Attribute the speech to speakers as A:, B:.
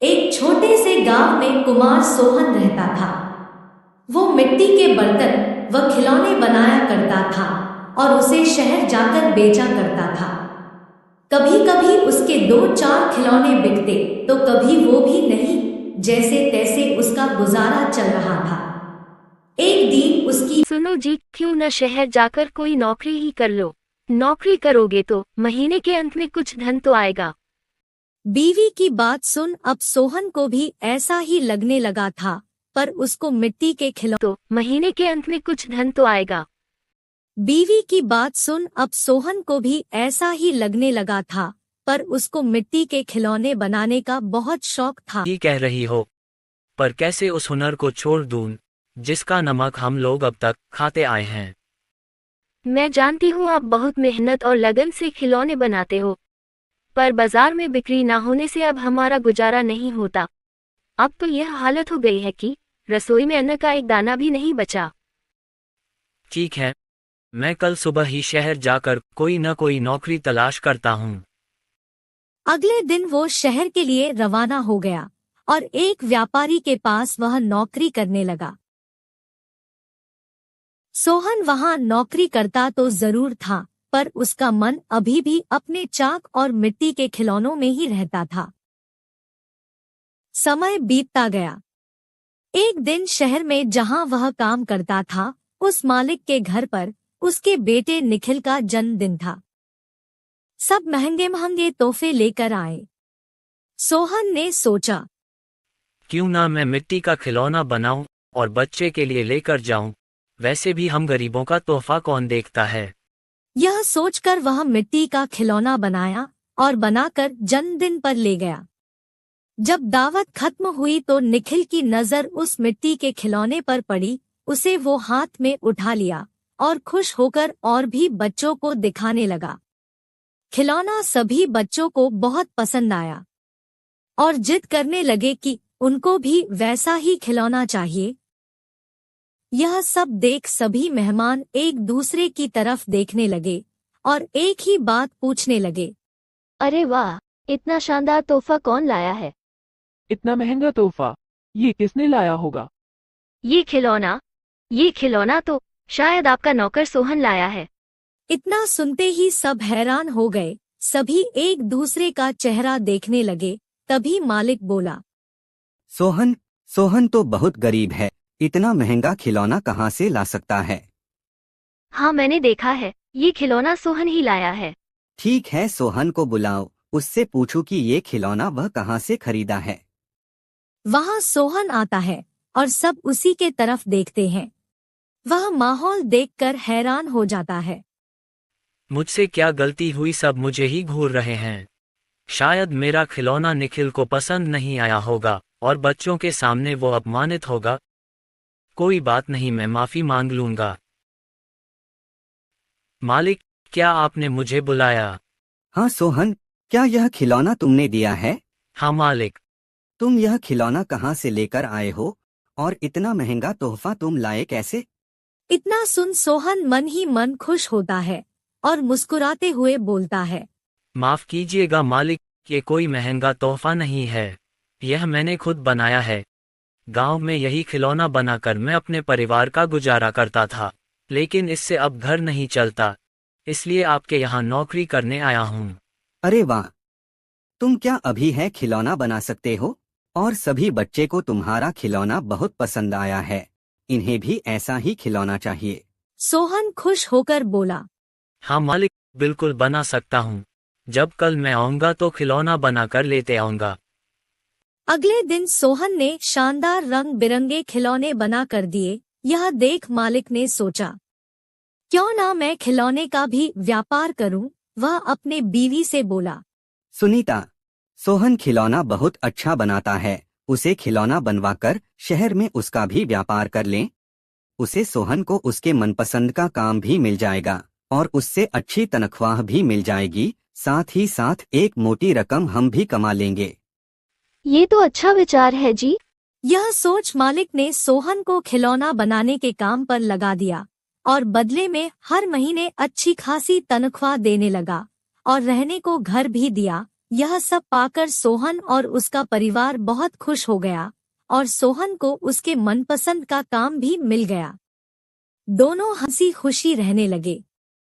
A: एक छोटे से गांव में कुमार सोहन रहता था। वो मिट्टी के बर्तन व खिलौने बनाया करता था और उसे शहर जाकर बेचा करता था। कभी कभी उसके दो चार खिलौने बिकते तो कभी वो भी नहीं। जैसे तैसे उसका गुजारा चल रहा था। एक दिन उसकी
B: सुनो जी, क्यों न शहर जाकर कोई नौकरी ही कर लो। नौकरी करोगे तो महीने के अंत में कुछ धन तो आएगा।
A: बीवी की बात सुन अब सोहन को भी ऐसा ही लगने लगा था, पर उसको मिट्टी के खिलौने
B: तो महीने के अंत में कुछ धन तो आएगा।
A: बीवी की बात सुन अब सोहन को भी ऐसा ही लगने लगा था, पर उसको मिट्टी के खिलौने बनाने का बहुत शौक था।
C: ही कह रही हो, पर कैसे उस हुनर को छोड़ दूं जिसका नमक हम लोग अब तक खाते आए हैं।
B: मैं जानती हूँ आप बहुत मेहनत और लगन से खिलौने बनाते हो, पर बाजार में बिक्री ना होने से अब हमारा गुजारा नहीं होता। अब तो यह हालत हो गई है कि रसोई में अन्न का एक दाना भी नहीं बचा।
C: ठीक है, मैं कल सुबह ही शहर जाकर कोई न कोई नौकरी तलाश करता हूँ।
A: अगले दिन वो शहर के लिए रवाना हो गया और एक व्यापारी के पास वह नौकरी करने लगा। सोहन वहां नौकरी करता तो जरूर था, पर उसका मन अभी भी अपने चाक और मिट्टी के खिलौनों में ही रहता था। समय बीतता गया। एक दिन शहर में जहां वह काम करता था, उस मालिक के घर पर उसके बेटे निखिल का जन्मदिन था। सब महंगे महंगे तोहफे लेकर आए। सोहन ने सोचा,
C: क्यों ना मैं मिट्टी का खिलौना बनाऊं और बच्चे के लिए लेकर जाऊं। वैसे भी हम गरीबों का तोहफा कौन देखता है।
A: यह सोचकर वह मिट्टी का खिलौना बनाया और बनाकर जन्मदिन पर ले गया। जब दावत खत्म हुई तो निखिल की नजर उस मिट्टी के खिलौने पर पड़ी। उसे वो हाथ में उठा लिया और खुश होकर और भी बच्चों को दिखाने लगा। खिलौना सभी बच्चों को बहुत पसंद आया और जिद करने लगे कि उनको भी वैसा ही खिलौना चाहिए। यह सब देख सभी मेहमान एक दूसरे की तरफ देखने लगे और एक ही बात पूछने लगे।
B: अरे वाह, इतना शानदार तोहफा कौन लाया है?
D: इतना महंगा तोहफा ये किसने लाया होगा?
B: ये खिलौना तो शायद आपका नौकर सोहन लाया है।
A: इतना सुनते ही सब हैरान हो गए। सभी एक दूसरे का चेहरा देखने लगे। तभी मालिक बोला,
E: सोहन सोहन तो बहुत गरीब है, इतना महंगा खिलौना कहाँ से ला सकता है।
B: हाँ, मैंने देखा है, ये खिलौना सोहन ही लाया है।
E: ठीक है, सोहन को बुलाओ, उससे पूछो कि ये खिलौना वह कहाँ से खरीदा है।
A: वहाँ सोहन आता है और सब उसी के तरफ देखते हैं। वह माहौल देखकर हैरान हो जाता है।
C: मुझसे क्या गलती हुई, सब मुझे ही घूर रहे हैं। शायद मेरा खिलौना निखिल को पसंद नहीं आया होगा और बच्चों के सामने वो अपमानित होगा। कोई बात नहीं, मैं माफी मांग लूंगा। मालिक, क्या आपने मुझे बुलाया?
E: हाँ सोहन, क्या यह खिलौना तुमने दिया है?
C: हाँ मालिक।
E: तुम यह खिलौना कहाँ से लेकर आए हो और इतना महंगा तोहफा तुम लाए कैसे?
A: इतना सुन सोहन मन ही मन खुश होता है और मुस्कुराते हुए बोलता है,
C: माफ कीजिएगा मालिक, ये कोई महंगा तोहफा नहीं है, यह मैंने खुद बनाया है। गांव में यही खिलौना बनाकर मैं अपने परिवार का गुजारा करता था, लेकिन इससे अब घर नहीं चलता, इसलिए आपके यहाँ नौकरी करने आया हूँ।
E: अरे वाह, तुम क्या अभी है खिलौना बना सकते हो? और सभी बच्चे को तुम्हारा खिलौना बहुत पसंद आया है, इन्हें भी ऐसा ही खिलौना चाहिए।
A: सोहन खुश होकर बोला,
C: हाँ मालिक, बिल्कुल बना सकता हूँ। जब कल मैं आऊँगा तो खिलौना बनाकर लेते आऊँगा।
A: अगले दिन सोहन ने शानदार रंग बिरंगे खिलौने बना कर दिए। यह देख मालिक ने सोचा, क्यों ना मैं खिलौने का भी व्यापार करूं। वह अपने बीवी से बोला,
E: सुनीता, सोहन खिलौना बहुत अच्छा बनाता है, उसे खिलौना बनवाकर शहर में उसका भी व्यापार कर लें। उसे सोहन को उसके मनपसंद का काम भी मिल जाएगा और उससे अच्छी तनख्वाह भी मिल जाएगी, साथ ही साथ एक मोटी रकम हम भी कमा लेंगे।
B: ये तो अच्छा विचार है जी।
A: यह सोच मालिक ने सोहन को खिलौना बनाने के काम पर लगा दिया और बदले में हर महीने अच्छी खासी तनख्वाह देने लगा और रहने को घर भी दिया। यह सब पाकर सोहन और उसका परिवार बहुत खुश हो गया और सोहन को उसके मनपसंद का काम भी मिल गया। दोनों हंसी खुशी रहने लगे।